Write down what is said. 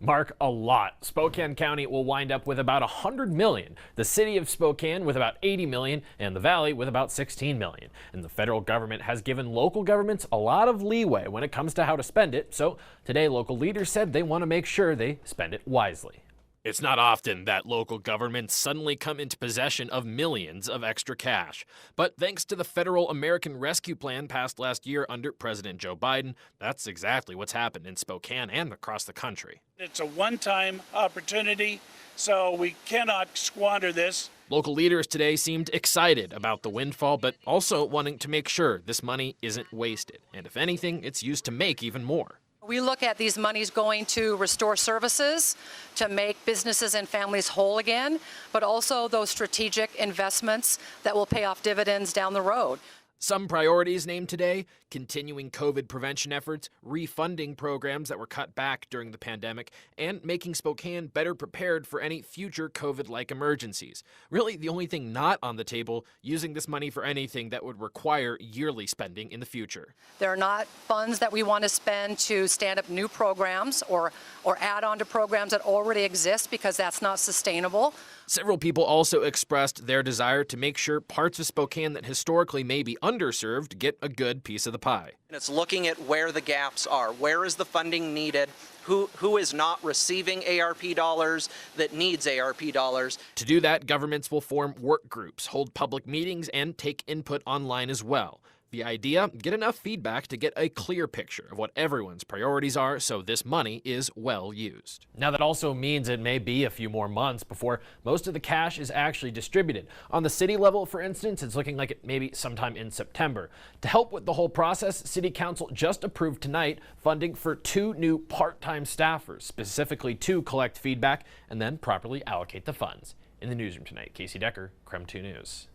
Mark, a lot. Spokane County will wind up with about $100 million, the city of Spokane with about $80 million, and the valley with about $16 million. And the federal government has given local governments a lot of leeway when it comes to how to spend it, so today local leaders said they want to make sure they spend it wisely. It's not often that local governments suddenly come into possession of millions of extra cash. But thanks to the federal American Rescue Plan passed last year under President Joe Biden, that's exactly what's happened in Spokane and across the country. It's a one-time opportunity, so we cannot squander this. Local leaders today seemed excited about the windfall, but also wanting to make sure this money isn't wasted. And if anything, it's used to make even more. We look at these monies going to restore services, to make businesses and families whole again, but also those strategic investments that will pay off dividends down the road. Some priorities named today: continuing COVID prevention efforts, refunding programs that were cut back during the pandemic, and making Spokane better prepared for any future COVID-like emergencies. Really, the only thing not on the table, using this money for anything that would require yearly spending in the future. There are not funds that we want to spend to stand up new programs or add on to programs that already exist, because that's not sustainable. Several people also expressed their desire to make sure parts of Spokane that historically may be underserved get a good piece of the pie. And it's looking at where the gaps are. Where is the funding needed? Who is not receiving ARP dollars that needs ARP dollars? To do that, governments will form work groups, hold public meetings, and take input online as well. The idea: get enough feedback to get a clear picture of what everyone's priorities are so this money is well used. Now, that also means it may be a few more months before most of the cash is actually distributed. On the city level, for instance, it's looking like it may be sometime in September. To help with the whole process, City Council just approved tonight funding for 2 new part-time staffers, specifically to collect feedback and then properly allocate the funds. In the newsroom tonight, Casey Decker, KREM 2 News.